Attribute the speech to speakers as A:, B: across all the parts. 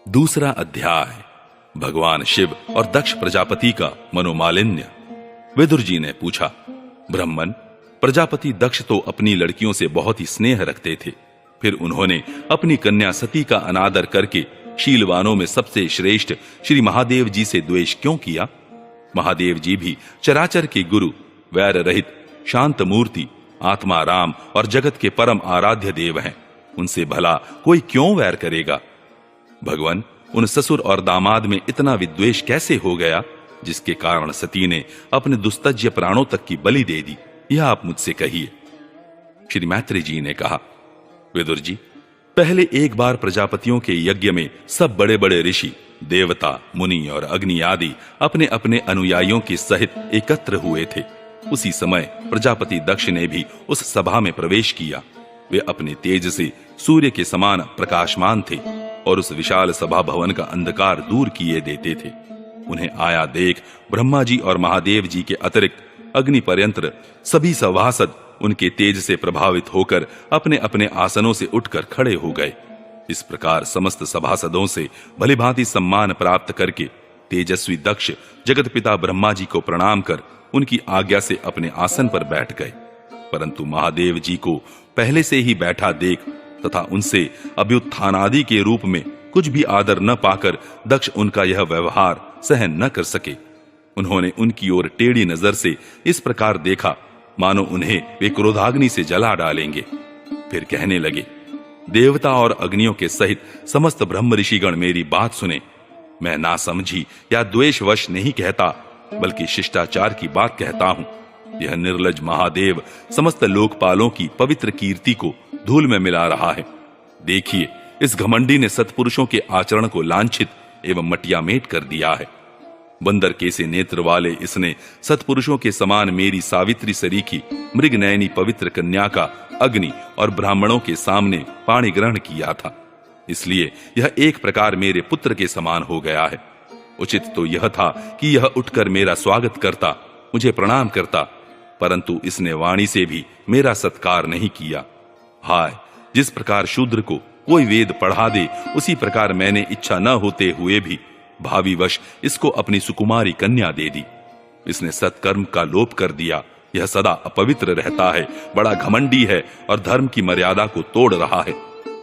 A: दूसरा अध्याय, भगवान शिव और दक्ष प्रजापति का मनोमालिन्य। विदुर जी ने पूछा, ब्राह्मण, प्रजापति दक्ष तो अपनी लड़कियों से बहुत ही स्नेह रखते थे, फिर उन्होंने अपनी कन्या सती का अनादर करके शीलवानों में सबसे श्रेष्ठ श्री महादेव जी से द्वेष क्यों किया? महादेव जी भी चराचर के गुरु, वैर रहित, शांत मूर्ति, आत्मा राम और जगत के परम आराध्य देव हैं, उनसे भला कोई क्यों वैर करेगा? भगवान, उन ससुर और दामाद में इतना विद्वेष कैसे हो गया जिसके कारण सती ने अपने दुस्तज्य प्राणों तक की बलि दे दी? यह आप मुझसे कहिए। श्री मैत्री जी ने कहा, विदुर जी, पहले एक बार प्रजापतियों के यज्ञ में सब बड़े बड़े ऋषि, देवता, मुनि और अग्नि आदि अपने अपने अनुयायियों के सहित एकत्र हुए थे। उसी समय प्रजापति दक्ष ने भी उस सभा में प्रवेश किया। वे अपने तेज से सूर्य के समान प्रकाशमान थे और उस विशाल सभा भवन का अंधकार दूर किए देते थे। उन्हें आया देख ब्रह्मा जी और महादेव जी के अतिरिक्त अग्नि पर्यंत्र सभी सभासद उनके तेज से प्रभावित होकर अपने अपने आसनों से उठकर खड़े हो गए। इस प्रकार समस्त सभासदों से भलीभांति सम्मान प्राप्त करके तेजस्वी दक्ष जगत पिता ब्रह्मा जी को प्रणाम कर उनकी आज्ञा से अपने आसन पर बैठ गए। परंतु महादेव जी को पहले से ही बैठा देख तथा उनसे अभ्युत्थानादि के रूप में कुछ भी आदर न पाकर दक्ष उनका यह व्यवहार सहन न कर सके। उन्होंने उनकी ओर टेढ़ी नजर से इस प्रकार देखा मानो उन्हें वे क्रोधाग्नि से जला डालेंगे। फिर कहने लगे, देवता और अग्नियों के सहित समस्त ब्रह्म ऋषिगण मेरी बात सुने। मैं ना समझी या द्वेषवश नहीं कहता, बल्कि शिष्टाचार की बात कहता हूं। यह निर्लज महादेव समस्त लोकपालों की पवित्र कीर्ति को धूल में मिला रहा है। देखिए, इस घमंडी ने सत्पुरुषों के आचरण को लांछित एवं मटियामेट कर दिया है। बंदर के से नेत्र वाले इसने सत्पुरुषों के समान मेरी सावित्री सरीखी मृगनयनी पवित्र कन्या का अग्नि और ब्राह्मणों के सामने पाणी ग्रहण किया था। इसलिए यह एक प्रकार मेरे पुत्र के समान हो गया है। उचित तो यह था कि यह उठकर मेरा स्वागत करता, मुझे प्रणाम करता, परंतु इसने वाणी से भी मेरा सत्कार नहीं किया। हाय, जिस प्रकार शूद्र को कोई वेद पढ़ा दे, उसी प्रकार मैंने इच्छा न होते हुए भी भावीवश इसको अपनी सुकुमारी कन्या दे दी। इसने सत्कर्म का लोप कर दिया। यह सदा अपवित्र रहता है, बड़ा घमंडी है और धर्म की मर्यादा को तोड़ रहा है।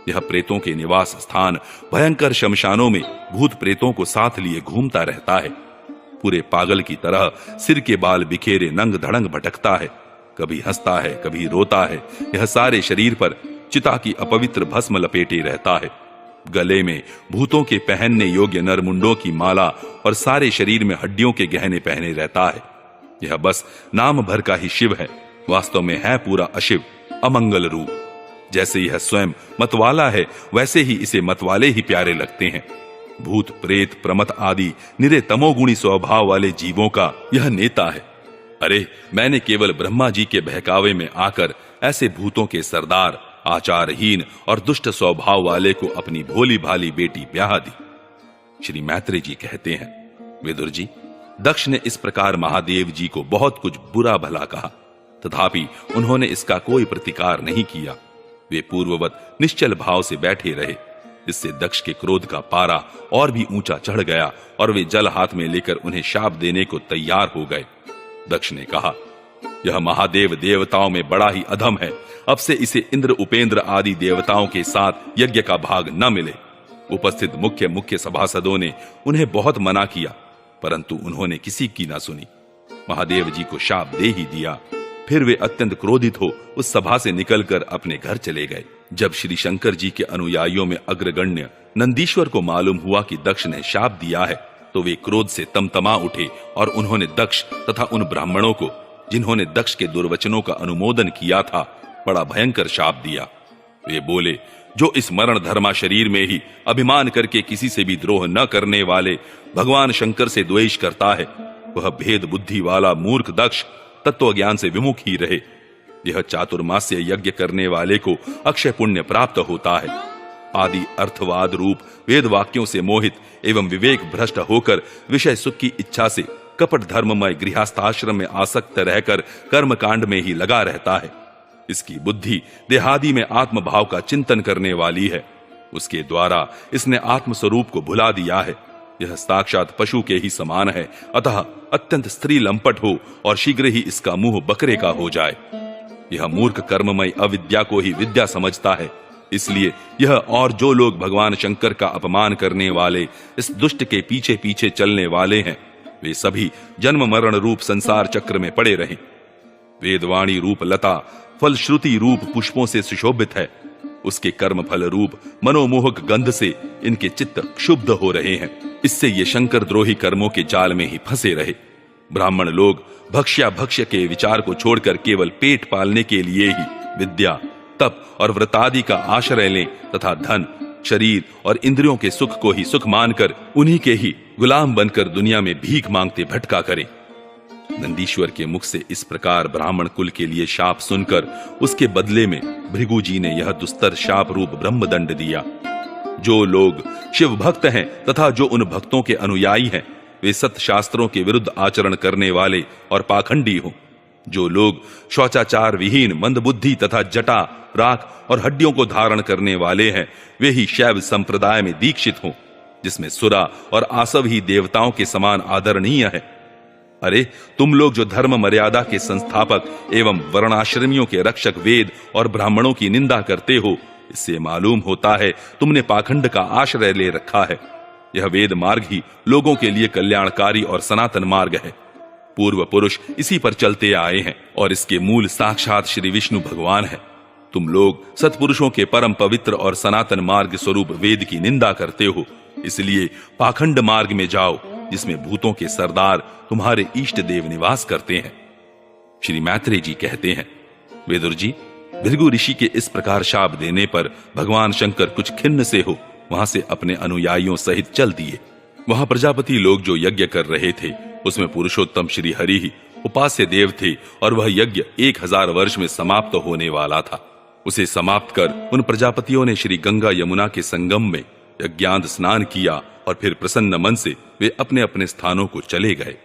A: यह प्रेतों के निवास स्थान भयंकर शमशानों में भूत प्रेतों को साथ लिए घूमता रहता है। पूरे पागल की तरह सिर के बाल बिखेरे नंग धड़ंग भटकता है, कभी हंसता है, कभी रोता है। यह सारे शरीर पर चिता की अपवित्र भस्म लपेटे रहता है। गले में भूतों के पहनने योग्य नरमुंडों की माला और सारे शरीर में हड्डियों के गहने पहने रहता है। यह बस नाम भर का ही शिव है, वास्तव में है पूरा अशिव, अमंगल रूप। जैसे यह स्वयं मतवाला है, वैसे ही इसे मतवाले ही प्यारे लगते हैं। भूत प्रेत प्रमथ आदि निरे तमोगुणी स्वभाव वाले जीवों का यह नेता है। अरे, मैंने केवल ब्रह्मा जी के बहकावे में आकर ऐसे भूतों के सरदार, आचारहीन और दुष्ट स्वभाव वाले को अपनी भोली भाली बेटी ब्याह दी। श्री मैत्री जी कहते हैं, विदुर जी, दक्ष ने इस प्रकार महादेव जी को बहुत कुछ बुरा भला कहा, तथापि उन्होंने इसका कोई प्रतिकार नहीं किया। वे पूर्ववत निश्चल भाव से बैठे रहे। इससे दक्ष के क्रोध का पारा और भी ऊंचा चढ़ गया और वे जल हाथ में लेकर उन्हें शाप देने को तैयार हो गए। दक्ष ने कहा, यह महादेव देवताओं में बड़ा ही अधम है। अब से इसे इंद्र उपेंद्र आदि देवताओं के साथ यज्ञ का भाग न मिले। उपस्थित मुख्य मुख्य सभासदों ने उन्हें बहुत मना किया, परंतु उन्होंने किसी की न सुनी। महादेव जी को शाप दे ही दिया। फिर वे अत्यंत क्रोधित हो उस सभा से निकलकर अपने घर चले गए। जब श्री शंकर जी के अनुयायियों में अग्रगण्य नंदीश्वर को मालूम हुआ कि दक्ष ने शाप दिया है, तो वे क्रोध से तमतमा उठे और उन्होंने दक्ष तथा उन ब्राह्मणों को जिन्होंने दक्ष के दुर्वचनों का अनुमोदन किया था, बड़ा भयंकर शाप दिया। वे बोले, जो इस मरण धर्मा शरीर में ही अभिमान करके किसी से भी द्रोह न करने वाले भगवान शंकर से द्वेष करता है, वह भेद बुद्धि वाला मूर्ख दक्ष तत्व ज्ञान से विमुख ही रहे। यह चातुर्मास्य यज्ञ करने वाले को अक्षय पुण्य प्राप्त होता है। आदि अर्थवाद रूप वेद वाक्यों से मोहित एवं विवेक भ्रष्ट होकर विषय सुख की इच्छा से कपट धर्ममय गृहस्थाश्रम में आसक्त रहकर कर्म कांड में ही लगा रहता है। इसकी बुद्धि देहादि में आत्मभाव का चिंतन करने वाली है। उसके द्वारा इसने आत्मस्वरूप को भुला दिया है। यह साक्षात पशु के ही समान है, अतः अत्यंत स्त्री लंपट हो और शीघ्र ही इसका मुंह बकरे का हो जाए। यह मूर्ख कर्ममय अविद्या को ही विद्या समझता है। इसलिए यह और जो लोग भगवान शंकर का अपमान करने वाले इस दुष्ट के पीछे पीछे चलने वाले हैं, वे सभी जन्म मरण रूप संसार चक्र में पड़े रहें। वेदवाणी रूप लता फल श्रुति रूप पुष्पों से सुशोभित है। उसके कर्म फल रूप मनोमोहक गंध से इनके चित्त क्षुब्ध हो रहे हैं। इससे ये शंकर द्रोही कर्मों के जाल में ही फंसे रहे। ब्राह्मण लोग भक्ष्या भक्ष्य के विचार को छोड़कर केवल पेट पालने के लिए ही विद्या, तप और व्रतादि का आश्रय लें तथा धन, शरीर और इंद्रियों के सुख को ही सुख मानकर उन्हीं के ही गुलाम बनकर दुनिया में भीख मांगते भटका करें। नंदीश्वर के मुख से इस प्रकार ब्राह्मण कुल के लिए शाप सुनकर उसके बदले में भृगु जी ने यह दुस्तर शाप रूप ब्रह्मदंड दिया। जो लोग शिव भक्त हैं तथा जो उन भक्तों के अनुयायी हैं, वे सत शास्त्रों के विरुद्ध आचरण करने वाले और पाखंडी हों। जो लोग शौचाचार विहीन, मंदबुद्धि तथा जटा, राख और हड्डियों को धारण करने वाले हैं, वे ही शैव संप्रदाय में दीक्षित हों, जिसमें सुरा और आसव ही देवताओं के समान आदरणीय है। अरे तुम लोग जो धर्म मर्यादा के संस्थापक एवं वर्णाश्रमियों के रक्षक वेद और ब्राह्मणों की निंदा करते हो, इससे मालूम होता है तुमने पाखंड का आश्रय ले रखा है। यह वेद मार्ग ही लोगों के लिए कल्याणकारी और सनातन मार्ग है। पूर्व पुरुष इसी पर चलते आए हैं और इसके मूल साक्षात श्री विष्णु भगवान है। तुम लोग सत्पुरुषों के परम पवित्र और सनातन मार्ग स्वरूप वेद की निंदा करते हो, इसलिए पाखंड मार्ग में जाओ, जिसमें भूतों के सरदार तुम्हारे इष्ट देव निवास करते हैं। श्री मैत्रेय जी कहते हैं, वेदुर जी, भृगु ऋषि के इस प्रकार शाप देने पर भगवान शंकर कुछ खिन्न से हो वहां से अपने अनुयायियों सहित चल दिए। वहां प्रजापति लोग जो यज्ञ कर रहे थे, उसमें पुरुषोत्तम श्री हरि ही उपास्य देव थे और वह यज्ञ 1000 वर्ष में समाप्त होने वाला था। उसे समाप्त कर उन प्रजापतियों ने श्री गंगा यमुना के संगम में यज्ञांत स्नान किया और फिर प्रसन्न मन से वे अपने अपने स्थानों को चले गए।